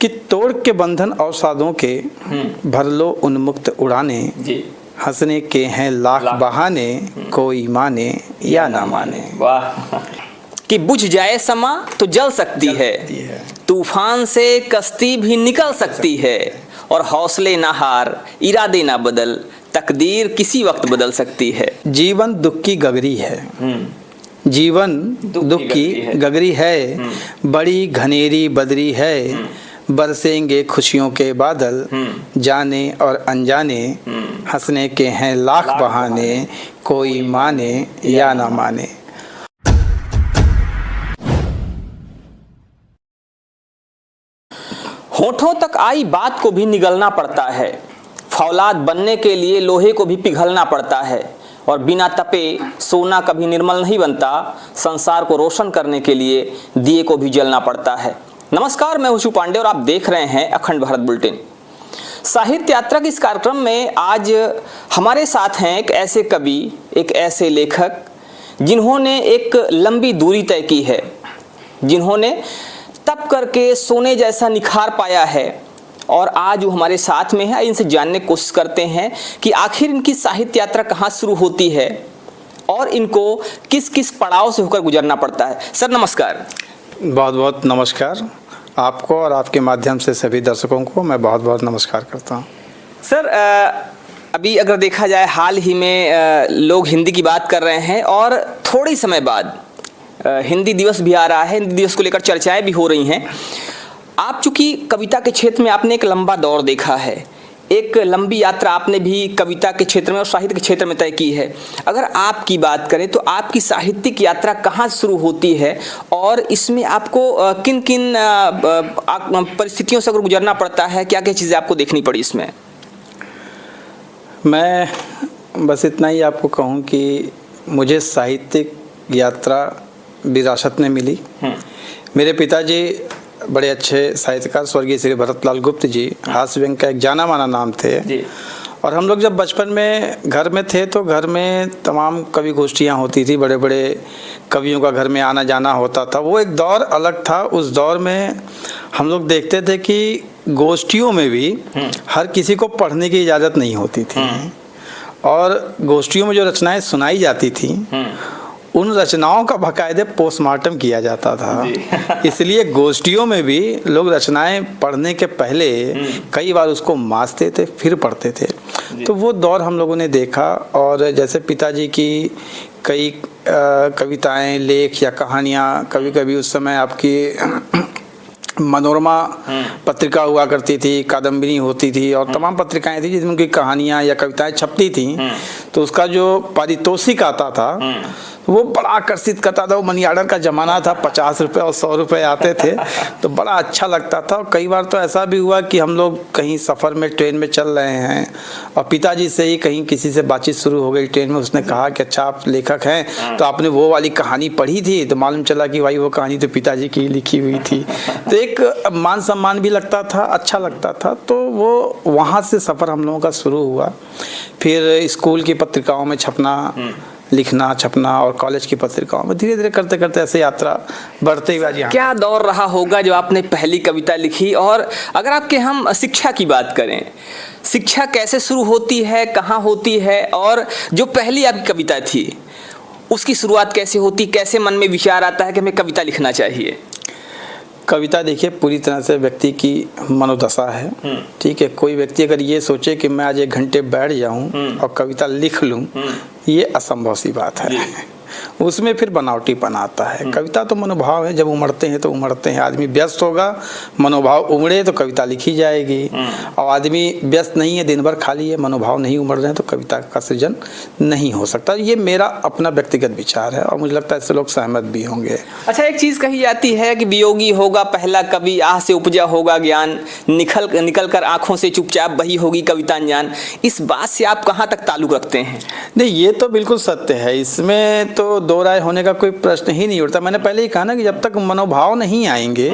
कि तोड़ के बंधन अवसादों के, भर लो उन्मुक्त उड़ाने, हंसने के हैं लाख बहाने, कोई माने या ना माने। वाह। कि बुझ जाए समा तो जल सकती है, तूफान से कश्ती भी निकल सकती है, और हौसले ना हार, इरादे ना बदल, तकदीर किसी वक्त बदल सकती है। जीवन दुख की गगरी है, जीवन दुख की गगरी है, बड़ी घनेरी बदरी है, बरसेंगे खुशियों के बादल, जाने और अनजाने, हंसने के हैं लाख बहाने, कोई माने या ना माने। होठों तक आई बात को भी निगलना पड़ता है, फौलाद बनने के लिए लोहे को भी पिघलना पड़ता है, और बिना तपे सोना कभी निर्मल नहीं बनता, संसार को रोशन करने के लिए दिए को भी जलना पड़ता है। नमस्कार, मैं हुशु पांडे और आप देख रहे हैं अखंड भारत बुलेटिन। साहित्य यात्रा के इस कार्यक्रम में आज हमारे साथ हैं एक ऐसे कवि, एक ऐसे लेखक जिन्होंने एक लंबी दूरी तय की है, जिन्होंने तप करके सोने जैसा निखार पाया है, और आज वो हमारे साथ में है। इनसे जानने की कोशिश करते हैं कि आखिर इनकी साहित्य यात्रा कहाँ शुरू होती है और इनको किस किस पड़ाव से होकर गुजरना पड़ता है। सर नमस्कार। बहुत बहुत नमस्कार आपको, और आपके माध्यम से सभी दर्शकों को मैं बहुत बहुत नमस्कार करता हूँ। सर अभी अगर देखा जाए हाल ही में लोग हिंदी की बात कर रहे हैं, और थोड़ी समय बाद हिंदी दिवस भी आ रहा है, हिंदी दिवस को लेकर चर्चाएं भी हो रही हैं। आप चूंकि कविता के क्षेत्र में आपने एक लंबा दौर देखा है, एक लंबी यात्रा आपने भी कविता के क्षेत्र में और साहित्य के क्षेत्र में तय की है। अगर आपकी बात करें तो आपकी साहित्यिक यात्रा कहाँ शुरू होती है, और इसमें आपको किन किन परिस्थितियों से अगर गुजरना पड़ता है, क्या क्या चीज़ें आपको देखनी पड़ी इसमें? मैं बस इतना ही आपको कहूँ कि मुझे साहित्यिक यात्रा विरासत में मिली। मेरे पिताजी बड़े अच्छे साहित्यकार स्वर्गीय श्री भरतलाल गुप्त जी, हास्य व्यंग का एक जाना माना नाम थे जी। और हम लोग जब बचपन में घर में थे तो घर में तमाम कवि गोष्ठियाँ होती थी, बड़े बड़े कवियों का घर में आना जाना होता था। वो एक दौर अलग था। उस दौर में हम लोग देखते थे कि गोष्ठियों में भी हर किसी को पढ़ने की इजाज़त नहीं होती थी, और गोष्ठियों में जो रचनाएं सुनाई जाती थी उन रचनाओं का बाकायदे पोस्टमार्टम किया जाता था। इसलिए गोष्ठियों में भी लोग रचनाएं पढ़ने के पहले कई बार उसको मांसते थे, फिर पढ़ते थे। तो वो दौर हम लोगों ने देखा। और जैसे पिताजी की कई कविताएं, लेख या कहानियाँ, कभी कभी उस समय आपकी मनोरमा पत्रिका हुआ करती थी, कादम्बिनी होती थी, और तमाम पत्रिकाएं थी जिसमें उनकी कहानियां या कविताएं छपती थी। तो उसका जो पारितोषिक आता था वो बड़ा आकर्षित करता था। वो मनी आर्डर का ज़माना था, 50 रुपये और 100 रुपये आते थे, तो बड़ा अच्छा लगता था। और कई बार तो ऐसा भी हुआ कि हम लोग कहीं सफ़र में ट्रेन में चल रहे हैं और पिताजी से ही कहीं किसी से बातचीत शुरू हो गई ट्रेन में। उसने कहा कि अच्छा आप लेखक हैं, तो आपने वो वाली कहानी पढ़ी थी? तो मालूम चला कि भाई वो कहानी तो पिताजी की लिखी हुई थी। तो एक मान सम्मान भी लगता था, अच्छा लगता था। तो वो वहाँ से सफ़र हम लोगों का शुरू हुआ। फिर स्कूल की पत्रिकाओं में छपना, लिखना, छपना, और कॉलेज की पत्रिकाओं में धीरे धीरे करते करते ऐसे यात्रा बढ़ते हुए। क्या दौर रहा होगा जब आपने पहली कविता लिखी? और अगर आपके हम शिक्षा की बात करें, शिक्षा कैसे शुरू होती है, कहाँ होती है, और जो पहली आपकी कविता थी उसकी शुरुआत कैसे होती, कैसे मन में विचार आता है कि हमें कविता लिखना चाहिए? कविता देखिए पूरी तरह से व्यक्ति की मनोदशा है। ठीक है, कोई व्यक्ति अगर ये सोचे कि मैं आज 1 घंटे बैठ जाऊं और कविता लिख लूं, ये असंभव सी बात है। उसमें फिर बनावटीपन आता है। कविता तो मनोभाव है, जब उमड़ते हैं तो उमड़ते हैं। आदमी व्यस्त होगा, मनोभाव उमड़े तो कविता लिखी जाएगी। और आदमी व्यस्त नहीं है, दिन भर खाली है, मनोभाव नहीं उमड़ रहे हैं, तो कविता का सृजन नहीं हो सकता। ये मेरा अपना व्यक्तिगत विचार है, और मुझे लगता है इससे लोग सहमत भी होंगे। अच्छा, एक चीज़ कही जाती है कि वियोगी होगा पहला कवि, आह से उपजा होगा ज्ञान, निकल कर आँखों से चुपचाप बही होगी कविता अनजान। इस बात से आप कहाँ तक ताल्लुक़ रखते हैं? नहीं, ये तो बिल्कुल सत्य है, इसमें तो दो राय होने का कोई प्रश्न ही नहीं उठता। मैंने पहले ही कहा ना कि जब तक मनोभाव नहीं आएंगे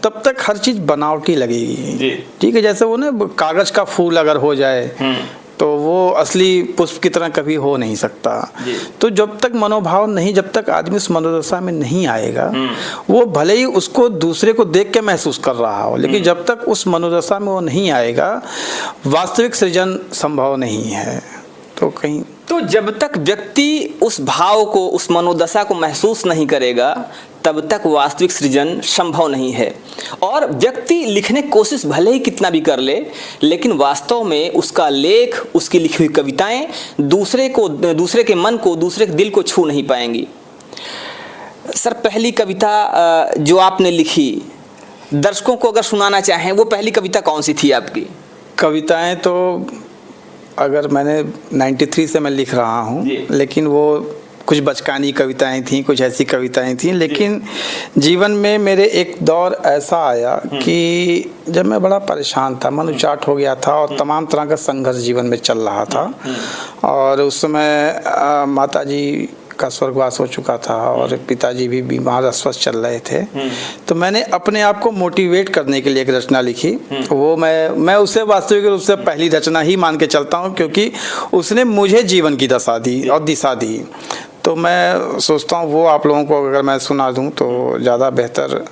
तब तक हर चीज़ बनावटी लगेगी। ठीक है, जैसे वो ना कागज़ का फूल अगर हो जाए तो वो असली पुष्प की तरह कभी हो नहीं सकता। तो जब तक मनोभाव नहीं, जब तक आदमी उस मनोदशा में नहीं आएगा, वो भले ही उसको दूसरे को देख के महसूस कर रहा हो, लेकिन जब तक उस मनोदशा में वो नहीं आएगा, वास्तविक सृजन संभव नहीं है। तो कहीं तो जब तक व्यक्ति उस भाव को, उस मनोदशा को महसूस नहीं करेगा, तब तक वास्तविक सृजन संभव नहीं है। और व्यक्ति लिखने की कोशिश भले ही कितना भी कर ले, लेकिन वास्तव में उसका लेख, उसकी लिखी हुई कविताएं दूसरे के मन को, दूसरे के दिल को छू नहीं पाएंगी। सर, पहली कविता जो आपने लिखी, दर्शकों को अगर सुनाना चाहें, वो पहली कविता कौन सी थी आपकी? कविताएं तो अगर मैंने 93 से मैं लिख रहा हूँ, लेकिन वो कुछ बचकानी कविताएं थीं, कुछ ऐसी कविताएं थीं, लेकिन जीवन में मेरे एक दौर ऐसा आया कि जब मैं बड़ा परेशान था, मन उचाट हो गया था और तमाम तरह का संघर्ष जीवन में चल रहा था। और उस समय माताजी का स्वर्गवास हो चुका था और पिताजी भी बीमार अस्वस्थ चल रहे थे। तो मैंने अपने आप को मोटिवेट करने के लिए एक रचना लिखी। वो मैं उसे वास्तविक रूप से पहली रचना ही मान के चलता हूँ, क्योंकि उसने मुझे जीवन की दशा दी और दिशा दी। तो मैं सोचता हूँ वो आप लोगों को अगर मैं सुना दूँ तो ज़्यादा बेहतर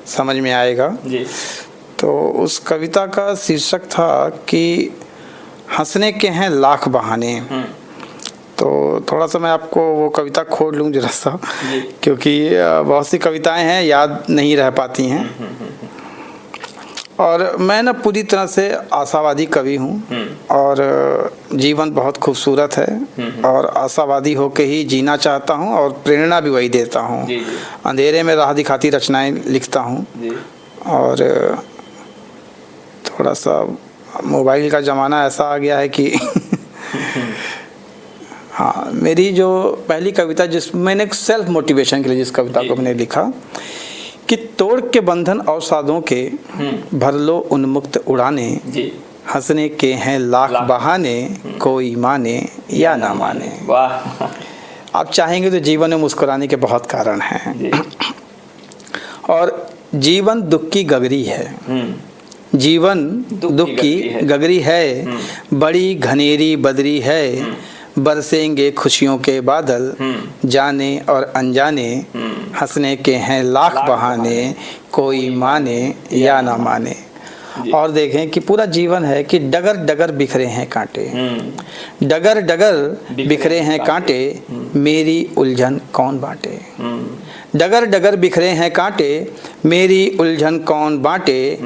समझ में आएगा जी। तो उस कविता का शीर्षक था कि हंसने के हैं लाख बहाने। तो थोड़ा सा मैं आपको वो कविता खोल लूँ जरा सा, क्योंकि बहुत सी कविताएं हैं याद नहीं रह पाती हैं। और मैं ना पूरी तरह से आशावादी कवि हूँ और जीवन बहुत खूबसूरत है और आशावादी होके ही जीना चाहता हूँ और प्रेरणा भी वही देता हूँ। अंधेरे में राह दिखाती रचनाएं लिखता हूँ। और थोड़ा सा मोबाइल का ज़माना ऐसा आ गया है कि हाँ, मेरी जो पहली कविता जिस मैंने सेल्फ मोटिवेशन के लिए जिस कविता को मैंने लिखा कि तोड़ के बंधन और सादों के भर लो उन्मुक्त उड़ाने, हंसने के हैं लाख बहाने, कोई माने या ना माने। वाह, आप चाहेंगे तो जीवन में मुस्कुराने के बहुत कारण हैं। और जीवन दुख की गगरी है, जीवन दुख की गगरी है, बड़ी घनेरी बदरी है, बरसेंगे खुशियों के बादल, जाने और अनजाने, हंसने के हैं लाख बहाने, कोई माने या ना माने। और देखें कि पूरा जीवन है कि डगर डगर बिखरे हैं कांटे, डगर डगर बिखरे हैं कांटे, मेरी उलझन कौन बांटे। डगर डगर बिखरे हैं कांटे, मेरी उलझन कौन बांटे,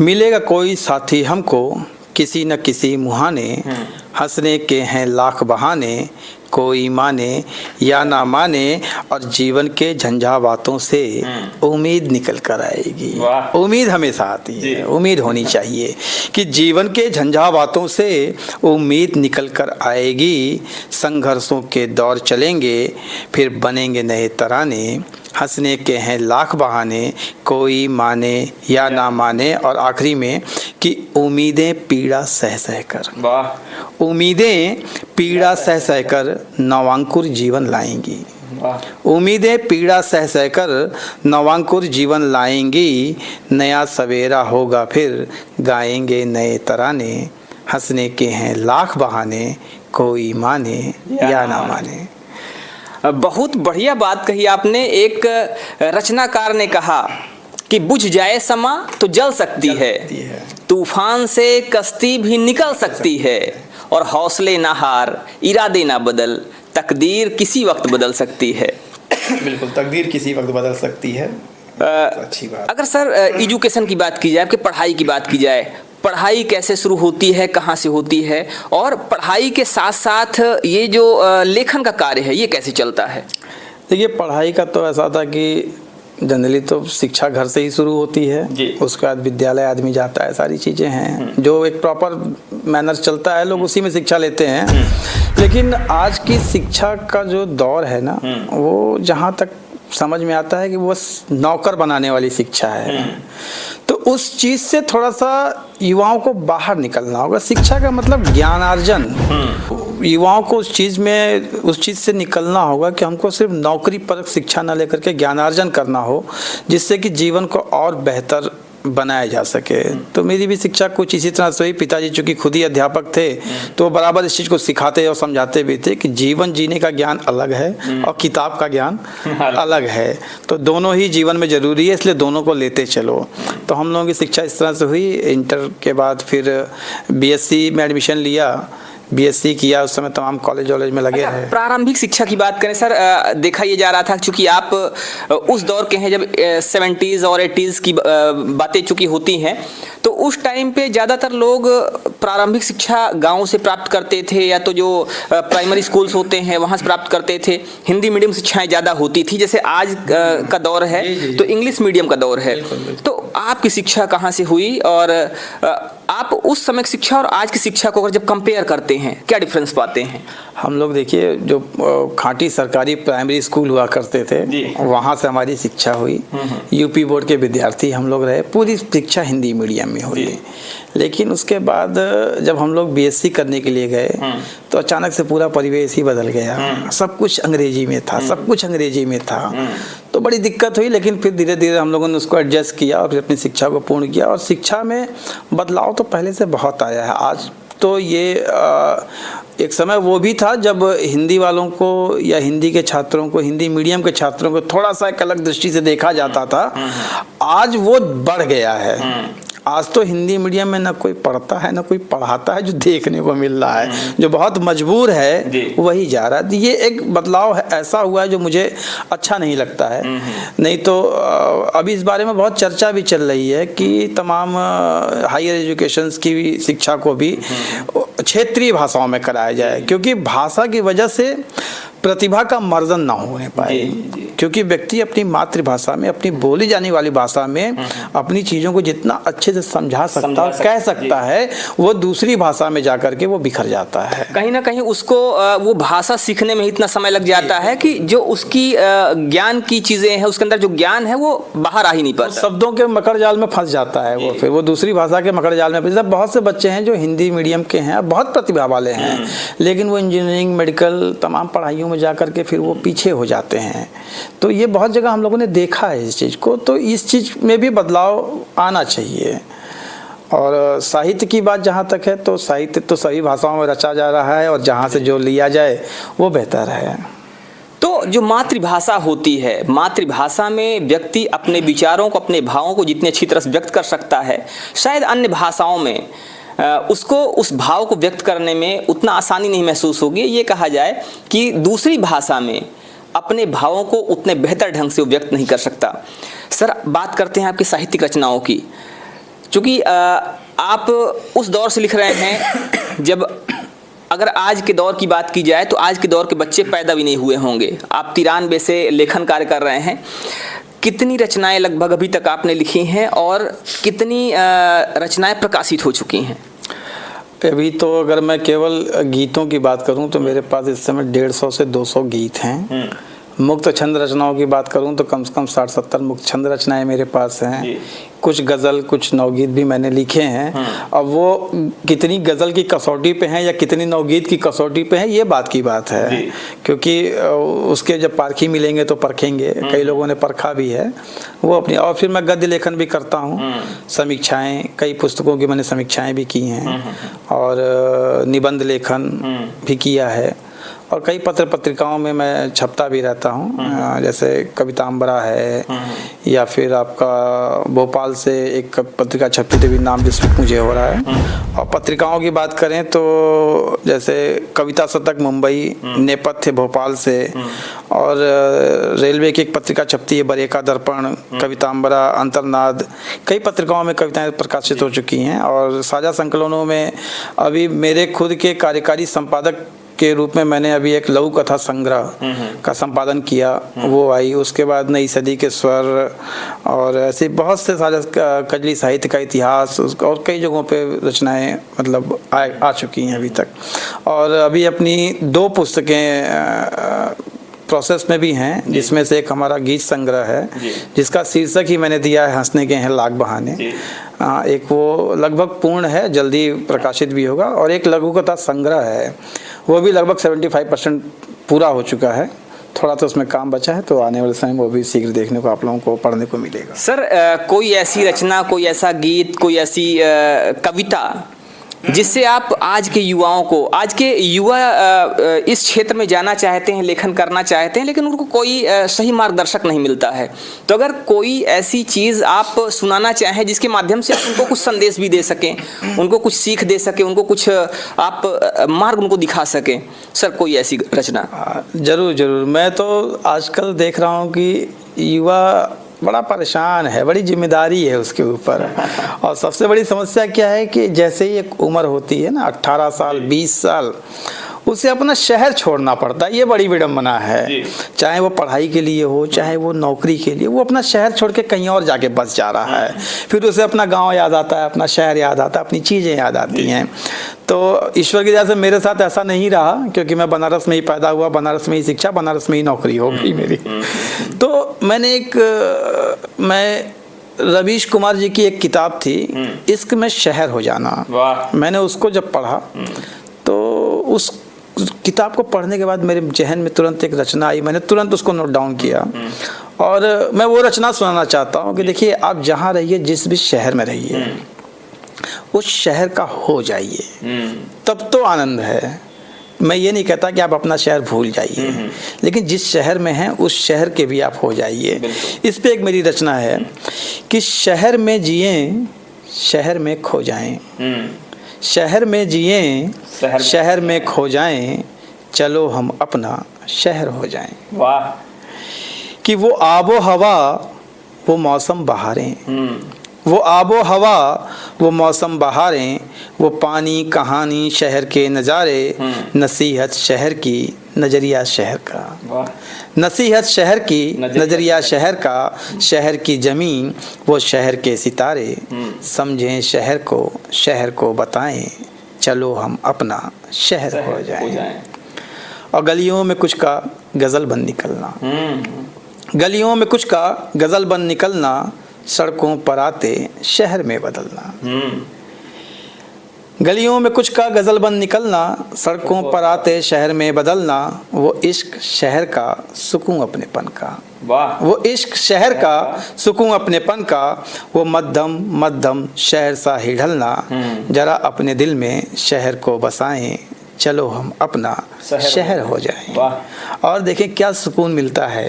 मिलेगा कोई साथी हमको किसी न किसी मुहाने, हंसने के हैं लाख बहाने, कोई माने या ना माने। और जीवन के झंझावातों से उम्मीद निकल कर आएगी। उम्मीद हमेशा आती है, उम्मीद होनी चाहिए कि जीवन के झंझावातों से उम्मीद निकल कर आएगी। संघर्षों के दौर चलेंगे फिर बनेंगे नए तराने, हंसने के हैं लाख बहाने, कोई माने या ना माने। और आखिरी में कि उम्मीदें पीड़ा सह सह कर, उम्मीदें पीड़ा सह सह कर नवांकुर जीवन लाएंगी, उम्मीदें पीड़ा सह सह कर नवांकुर जीवन लाएंगी। नया सवेरा होगा फिर गाएंगे नए तराने, हंसने के हैं लाख बहाने, कोई माने या ना माने। बहुत बढ़िया बात कही आपने। एक रचनाकार ने कहा कि बुझ जाए समा तो जल सकती है, तूफान से कश्ती भी निकल सकती है, और हौसले ना हार, इरादे ना बदल, तकदीर किसी वक्त बदल सकती है। बिल्कुल, तकदीर किसी वक्त बदल सकती है। अच्छी बात। अगर सर एजुकेशन की बात की जाए, आपके पढ़ाई की बात की जाए, पढ़ाई कैसे शुरू होती है, कहाँ से होती है, और पढ़ाई के साथ साथ ये जो लेखन का कार्य है ये कैसे चलता है? देखिए, पढ़ाई का तो ऐसा था कि जनरली तो शिक्षा घर से ही शुरू होती है, उसके बाद विद्यालय आदमी जाता है, सारी चीज़ें हैं जो एक प्रॉपर मैनर चलता है, लोग उसी में शिक्षा लेते हैं। लेकिन आज की शिक्षा का जो दौर है ना, वो जहाँ तक समझ में आता है कि वो नौकर बनाने वाली शिक्षा है। तो उस चीज़ से थोड़ा सा युवाओं को बाहर निकलना होगा। शिक्षा का मतलब ज्ञानार्जन, युवाओं को उस चीज़ से निकलना होगा कि हमको सिर्फ नौकरी परक शिक्षा न लेकर के ज्ञानार्जन करना हो, जिससे कि जीवन को और बेहतर बनाया जा सके। तो मेरी भी शिक्षा कुछ इसी तरह से हुई। पिताजी चूँकि खुद ही अध्यापक थे तो बराबर इस चीज़ को सिखाते और समझाते भी थे कि जीवन जीने का ज्ञान अलग है और किताब का ज्ञान अलग है, तो दोनों ही जीवन में ज़रूरी है, इसलिए दोनों को लेते चलो। तो हम लोगों की शिक्षा इस तरह से हुई। इंटर के बाद फिर बीएससी में एडमिशन लिया, बीएससी किया, उस समय तमाम कॉलेज वॉलेज में लगे रहे। प्रारंभिक शिक्षा की बात करें सर, देखा ये जा रहा था चूंकि आप उस दौर के हैं जब 70s और 80s की बातें चूंकि होती हैं, तो उस टाइम पे ज़्यादातर लोग प्रारंभिक शिक्षा गांव से प्राप्त करते थे या तो जो प्राइमरी स्कूल्स होते हैं वहाँ से प्राप्त करते थे। हिंदी मीडियम शिक्षाएं ज़्यादा होती थी, जैसे आज का दौर है तो इंग्लिश मीडियम का दौर है। तो आपकी शिक्षा कहाँ से हुई और आप उस समय की शिक्षा और आज की शिक्षा को अगर जब कंपेयर करते हैं क्या डिफरेंस पाते हैं? हम लोग देखिए जो खांटी सरकारी प्राइमरी स्कूल हुआ करते थे वहाँ से हमारी शिक्षा हुई। यूपी बोर्ड के विद्यार्थी हम लोग रहे, पूरी शिक्षा हिंदी मीडियम में हुई। लेकिन उसके बाद जब हम लोग बीएससी करने के लिए गए तो अचानक से पूरा परिवेश ही बदल गया। सब कुछ अंग्रेजी में था, सब कुछ अंग्रेजी में था, तो बड़ी दिक्कत हुई। लेकिन फिर धीरे धीरे हम लोगों ने उसको एडजस्ट किया और फिर अपनी शिक्षा को पूर्ण किया। और शिक्षा में बदलाव तो पहले से बहुत आया है। आज तो ये एक समय वो भी था जब हिंदी वालों को या हिंदी के छात्रों को, हिंदी मीडियम के छात्रों को थोड़ा सा एक अलग दृष्टि से देखा जाता था। आज वो बढ़ गया है। आज तो हिंदी मीडियम में ना कोई पढ़ता है ना कोई पढ़ाता है, जो देखने को मिल रहा है। जो बहुत मजबूर है वही जा रहा है। ये एक बदलाव है, ऐसा हुआ है जो मुझे अच्छा नहीं लगता है। नहीं तो अभी इस बारे में बहुत चर्चा भी चल रही है कि तमाम हायर एजुकेशन की शिक्षा को भी क्षेत्रीय भाषाओं में कराया जाए, क्योंकि भाषा की वजह से प्रतिभा का मर्दन ना होने पाए। क्योंकि व्यक्ति अपनी मातृभाषा में, अपनी बोली जाने वाली भाषा में अपनी चीज़ों को जितना अच्छे से समझा सकता है, कह सकता है, वो दूसरी भाषा में जाकर के वो बिखर जाता है। कहीं ना कहीं उसको वो भाषा सीखने में इतना समय लग जाता है कि जो उसकी ज्ञान की चीज़ें हैं, उसके अंदर जो ज्ञान है वो बाहर आ ही नहीं पाता। शब्दों के मकड़ जाल में फंस जाता है वो, फिर वो दूसरी भाषा के मकड़ जाल में। बहुत से बच्चे हैं जो हिंदी मीडियम के हैं, बहुत प्रतिभा वाले हैं, लेकिन वो इंजीनियरिंग, मेडिकल, तमाम पढ़ाइयों में जाकर के फिर वो पीछे हो जाते हैं। तो ये बहुत जगह हम लोगों ने देखा है इस चीज़ को। तो इस चीज़ में भी बदलाव आना चाहिए। और साहित्य की बात जहाँ तक है तो साहित्य तो सभी भाषाओं में रचा जा रहा है और जहाँ से जो लिया जाए वो बेहतर है। तो जो मातृभाषा होती है, मातृभाषा में व्यक्ति अपने विचारों को, अपने भावों को जितनी अच्छी तरह से व्यक्त कर सकता है, शायद अन्य भाषाओं में उसको उस भाव को व्यक्त करने में उतना आसानी नहीं महसूस होगी। ये कहा जाए कि दूसरी भाषा में अपने भावों को उतने बेहतर ढंग से वो व्यक्त नहीं कर सकता। सर, बात करते हैं आपकी साहित्यिक रचनाओं की। चूँकि आप उस दौर से लिख रहे हैं जब, अगर आज के दौर की बात की जाए तो आज के दौर के बच्चे पैदा भी नहीं हुए होंगे। आप 93 से लेखन कार्य कर रहे हैं। कितनी रचनाएं लगभग अभी तक आपने लिखी हैं और कितनी रचनाएं प्रकाशित हो चुकी हैं? अभी तो अगर मैं केवल गीतों की बात करूं तो मेरे पास इस समय 150 से 200 गीत हैं। मुक्त छंद रचनाओं की बात करूं तो कम से कम 60-70 मुक्त छंद रचनाएं मेरे पास हैं। कुछ गज़ल, कुछ नवगीत भी मैंने लिखे हैं। अब वो कितनी गज़ल की कसौटी पे हैं या कितनी नवगीत की कसौटी पे हैं, ये बात की बात है, क्योंकि उसके जब पारखी मिलेंगे तो परखेंगे। कई लोगों ने परखा भी है वो अपनी। और फिर मैं गद्य लेखन भी करता हूँ, समीक्षाएँ, कई पुस्तकों की मैंने समीक्षाएँ भी की हैं और निबंध लेखन भी किया है। और कई पत्र पत्रिकाओं में मैं छपता भी रहता हूँ, जैसे कवितांबरा है या फिर आपका भोपाल से एक पत्रिका छपी थी, नाम विस्मृत मुझे हो रहा है। और पत्रिकाओं की बात करें तो जैसे कविता शतक मुंबई, नेपथ्य भोपाल से, और रेलवे की एक पत्रिका छपती है बरेका दर्पण, कवितांबरा, अंतर्नाद, कई पत्रिकाओं में कविताएं प्रकाशित हो चुकी हैं। और साझा संकलनों में अभी मेरे खुद के कार्यकारी संपादक के रूप में मैंने अभी एक लघु कथा संग्रह का संपादन किया, वो आई। उसके बाद नई सदी के स्वर और ऐसे बहुत से साझा कजली साहित्य का इतिहास और कई जगहों पे रचनाएं मतलब आ चुकी हैं अभी तक। और अभी अपनी 2 पुस्तकें प्रोसेस में भी हैं, जिसमें से एक हमारा गीत संग्रह है जिसका शीर्षक ही मैंने दिया है हंसने के हैं लाख बहाने। एक वो लगभग पूर्ण है, जल्दी प्रकाशित भी होगा। और एक लघु कथा संग्रह है, वो भी लगभग 75% पूरा हो चुका है, थोड़ा तो उसमें काम बचा है, तो आने वाले समय में वो भी शीघ्र देखने को आप लोगों को पढ़ने को मिलेगा। सर कोई ऐसी रचना, कोई ऐसा गीत, कोई ऐसी कविता जिससे आप आज के युवाओं को, आज के युवा इस क्षेत्र में जाना चाहते हैं, लेखन करना चाहते हैं, लेकिन उनको कोई सही मार्गदर्शक नहीं मिलता है, तो अगर कोई ऐसी चीज़ आप सुनाना चाहें जिसके माध्यम से आप उनको कुछ संदेश भी दे सकें, उनको कुछ सीख दे सकें, उनको कुछ आप मार्ग उनको दिखा सकें, सर कोई ऐसी रचना? जरूर जरूर। मैं तो आजकल देख रहा हूँ कि युवा बड़ा परेशान है, बड़ी जिम्मेदारी है उसके ऊपर। और सबसे बड़ी समस्या क्या है कि जैसे ही एक उम्र होती है ना, 18 साल 20 साल, उसे अपना शहर छोड़ना पड़ता है। ये बड़ी विडम्बना है, चाहे वो पढ़ाई के लिए हो, चाहे वो नौकरी के लिए, वो अपना शहर छोड़ के कहीं और जाके बस जा रहा है। फिर उसे अपना गांव याद आता है, अपना शहर याद आता है, अपनी चीज़ें याद आती हैं। तो ईश्वर की दया से मेरे साथ ऐसा नहीं रहा, क्योंकि मैं बनारस में ही पैदा हुआ, बनारस में ही शिक्षा, बनारस में ही नौकरी हो गई मेरी। तो मैंने मैं रवीश कुमार जी की एक किताब थी, इश्क में शहर हो जाना, मैंने उसको जब पढ़ा तो उस किताब को पढ़ने के बाद मेरे जहन में तुरंत एक रचना आई, मैंने तुरंत उसको नोट डाउन किया और मैं वो रचना सुनाना चाहता हूँ कि देखिए, आप जहाँ रहिए, जिस भी शहर में रहिए, उस शहर का हो जाइए, तब तो आनंद है। मैं ये नहीं कहता कि आप अपना शहर भूल जाइए, लेकिन जिस शहर में हैं उस शहर के भी आप हो जाइए। इस पे एक मेरी रचना है कि शहर में जिएं, शहर में खो जाएं, शहर में जिएं, शहर में खो जाएं, चलो हम अपना शहर हो जाएं। वाह! कि वो आबो हवा, वो मौसम बहारें, वो आबो हवा, वो मौसम बहारें, वो पानी कहानी शहर के नज़ारे, नसीहत शहर की, नज़रिया शहर का, नसीहत शहर की, नज़रिया शहर का, शहर की ज़मीन, वो शहर के सितारे, समझें शहर को बताएं, चलो हम अपना शहर हो जाएं। और गलियों में कुछ का गज़ल बन निकलना, गलियों में कुछ का गज़ल बन निकलना, सड़कों पर आते शहर में बदलना, गलियों में कुछ का गज़ल बन निकलना, सड़कों पर आते शहर में बदलना, वो इश्क शहर का सुकून अपनेपन का, वो इश्क शहर का सुकून अपनेपन का, वो मध्यम मध्यम शहर सा ही ढलना, जरा अपने दिल में शहर को बसाएं, चलो हम अपना शहर हो जाएं। और देखें क्या सुकून मिलता है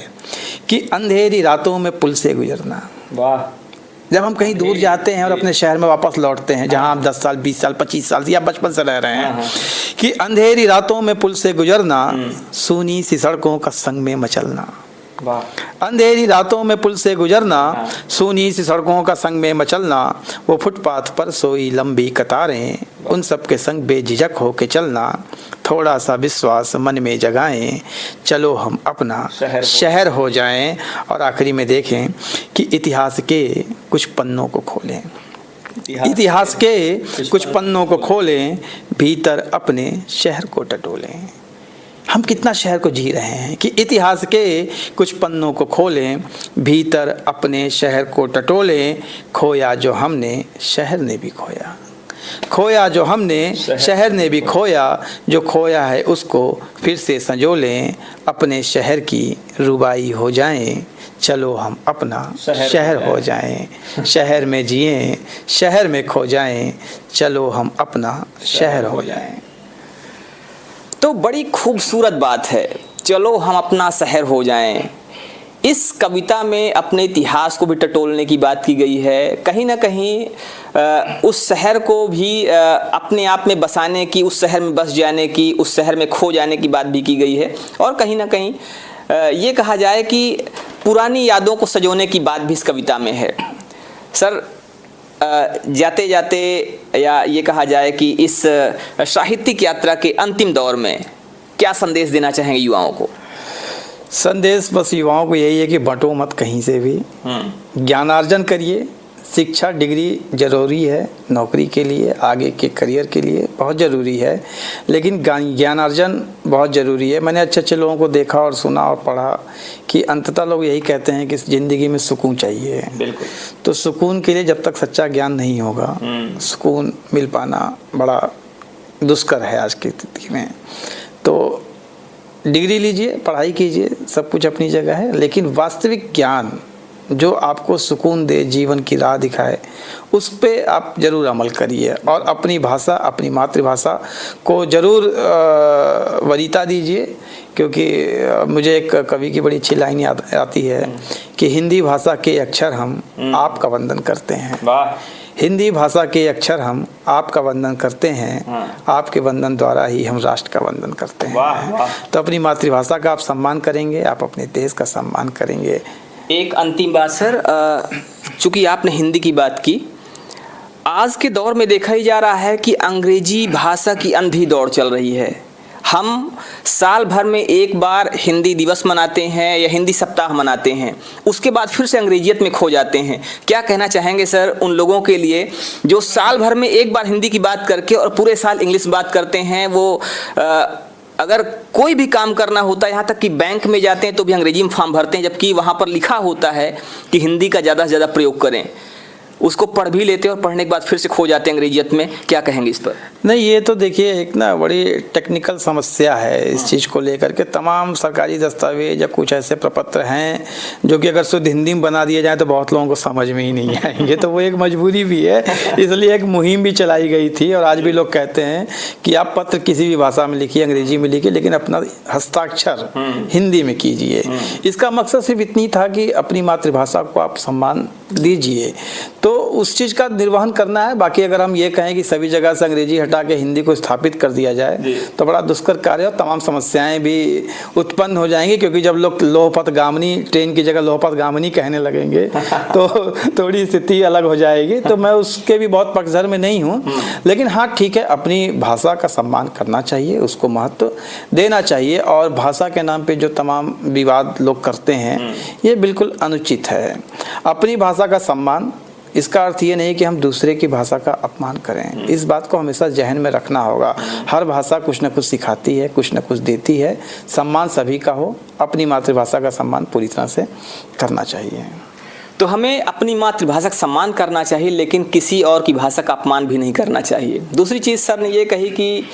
कि अंधेरी रातों में पुल से गुजरना। वाह! जब हम कहीं दूर जाते हैं और अपने शहर में वापस लौटते हैं, जहां हम 10 साल 20 साल 25 साल या बचपन से रह रहे हैं, कि अंधेरी रातों में पुल से गुजरना, सूनी सी सड़कों का संग में मचलना, अंधेरी रातों में पुल से गुजरना, सूनी सी सड़कों का संग में मचलना, वो फुटपाथ पर सोई लंबी कतारें, उन सब के संग बेझिझक होके चलना, थोड़ा सा विश्वास मन में जगाएं, चलो हम अपना शहर हो जाएं। और आखिरी में देखें कि इतिहास के कुछ पन्नों को खोलें, इतिहास के कुछ पन्नों को खोलें, भीतर अपने शहर को टटोलें। हम कितना शहर को जी रहे हैं कि इतिहास के कुछ पन्नों को खोलें, भीतर अपने शहर को टटोलें, खोया जो हमने शहर ने भी खोया, खोया जो हमने शहर ने भी खोया, जो खोया है उसको फिर से संजोलें, अपने शहर की रुबाई हो जाएं, चलो हम अपना शहर हो जाएं, शहर में जिएं, शहर में खो जाएं, चलो हम अपना शहर हो जाएं। तो बड़ी खूबसूरत बात है, चलो हम अपना शहर हो जाएं। इस कविता में अपने इतिहास को भी टटोलने की बात की गई है, कहीं ना कहीं उस शहर को भी अपने आप में बसाने की, उस शहर में बस जाने की, उस शहर में खो जाने की बात भी की गई है, और कहीं ना कहीं ये कहा जाए कि पुरानी यादों को सजोने की बात भी इस कविता में है। सर जाते जाते, या ये कहा जाए कि इस साहित्यिक यात्रा के अंतिम दौर में क्या संदेश देना चाहेंगे युवाओं को? संदेश बस युवाओं को यही है कि बंटो मत कहीं से भी, ज्ञानार्जन करिए। शिक्षा डिग्री ज़रूरी है नौकरी के लिए, आगे के करियर के लिए बहुत ज़रूरी है, लेकिन ज्ञानार्जन बहुत ज़रूरी है। मैंने अच्छे अच्छे लोगों को देखा और सुना और पढ़ा कि अंततः लोग यही कहते हैं कि ज़िंदगी में सुकून चाहिए। बिल्कुल। तो सुकून के लिए जब तक सच्चा ज्ञान नहीं होगा, सुकून मिल पाना बड़ा दुष्कर है आज की स्थिति में। तो डिग्री लीजिए, पढ़ाई कीजिए, सब कुछ अपनी जगह है, लेकिन वास्तविक ज्ञान जो आपको सुकून दे, जीवन की राह दिखाए, उस पे आप ज़रूर अमल करिए और अपनी भाषा, अपनी मातृभाषा को ज़रूर वरीयता दीजिए। क्योंकि मुझे एक कवि की बड़ी अच्छी लाइन याद आती है कि हिंदी भाषा के अक्षर हम आपका वंदन करते हैं। वाह। हिंदी भाषा के अक्षर हम आपका वंदन करते हैं, आपके वंदन द्वारा ही हम राष्ट्र का वंदन करते हैं। वाह, वाह। तो अपनी मातृभाषा का आप सम्मान करेंगे, आप अपने देश का सम्मान करेंगे। एक अंतिम बात सर, चूंकि आपने हिंदी की बात की, आज के दौर में देखा ही जा रहा है कि अंग्रेजी भाषा की अंधी दौड़ चल रही है। हम साल भर में एक बार हिंदी दिवस मनाते हैं या हिंदी सप्ताह मनाते हैं, उसके बाद फिर से अंग्रेजियत में खो जाते हैं। क्या कहना चाहेंगे सर उन लोगों के लिए जो साल भर में एक बार हिंदी की बात करके और पूरे साल इंग्लिश बात करते हैं? वो अगर कोई भी काम करना होता है, यहाँ तक कि बैंक में जाते हैं तो भी अंग्रेजी में फॉर्म भरते हैं, जबकि वहाँ पर लिखा होता है कि हिंदी का ज़्यादा से ज़्यादा प्रयोग करें। उसको पढ़ भी लेते हैं और पढ़ने के बाद फिर से खो जाते हैं अंग्रेजियत में। क्या कहेंगे इस पर? नहीं, ये तो देखिए एक ना बड़ी टेक्निकल समस्या है इस चीज़ को लेकर के। तमाम सरकारी दस्तावेज या कुछ ऐसे प्रपत्र हैं जो कि अगर शुद्ध हिंदी में बना दिए जाए तो बहुत लोगों को समझ में ही नहीं आएंगे। तो वो एक मजबूरी भी है, इसलिए एक मुहिम भी चलाई गई थी और आज भी लोग कहते हैं कि आप पत्र किसी भी भाषा में लिखिए, अंग्रेजी में लिखिए, लेकिन अपना हस्ताक्षर हिंदी में कीजिए। इसका मकसद सिर्फ इतनी था कि अपनी मातृभाषा को आप सम्मान दीजिए, तो उस चीज़ का निर्वहन करना है। बाकी अगर हम ये कहें कि सभी जगह से अंग्रेजी हटा के हिंदी को स्थापित कर दिया जाए तो बड़ा दुष्कर कार्य और तमाम समस्याएं भी उत्पन्न हो जाएंगी। क्योंकि जब लोग लोहपतगामिनी, ट्रेन की जगह लोहपतगामिनी कहने लगेंगे तो थोड़ी स्थिति अलग हो जाएगी। तो मैं उसके भी बहुत पक्षधर में नहीं हूँ, लेकिन हाँ ठीक है, अपनी भाषा का सम्मान करना चाहिए, उसको महत्व देना चाहिए। और भाषा के नाम पे जो तमाम विवाद लोग करते हैं ये बिल्कुल अनुचित है। अपनी भाषा का सम्मान, इसका अर्थ ये नहीं कि हम दूसरे की भाषा का अपमान करें। इस बात को हमेशा जहन में रखना होगा। हर भाषा कुछ न कुछ सिखाती है, कुछ न कुछ देती है। सम्मान सभी का हो, अपनी मातृभाषा का सम्मान पूरी तरह से करना चाहिए। तो हमें अपनी मातृभाषा का सम्मान करना चाहिए, लेकिन किसी और की भाषा का अपमान भी नहीं करना चाहिए। दूसरी चीज़ सर ने ये कही कि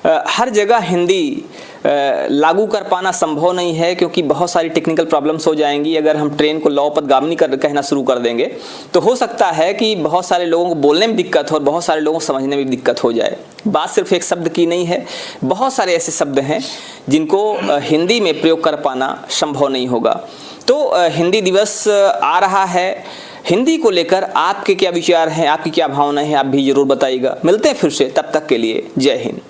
हर जगह हिंदी लागू कर पाना संभव नहीं है, क्योंकि बहुत सारी टेक्निकल प्रॉब्लम्स हो जाएंगी। अगर हम ट्रेन को लोहपतगामिनी कहना शुरू कर देंगे तो हो सकता है कि बहुत सारे लोगों को बोलने में दिक्कत हो और बहुत सारे लोगों को समझने में दिक्कत हो जाए। बात सिर्फ एक शब्द की नहीं है, बहुत सारे ऐसे शब्द हैं जिनको हिंदी में प्रयोग कर पाना संभव नहीं होगा। तो हिंदी दिवस आ रहा है, हिंदी को लेकर आपके क्या विचार हैं, आपकी क्या भावना है, आप भी जरूर बताइएगा। मिलते हैं फिर से, तब तक के लिए जय हिंद।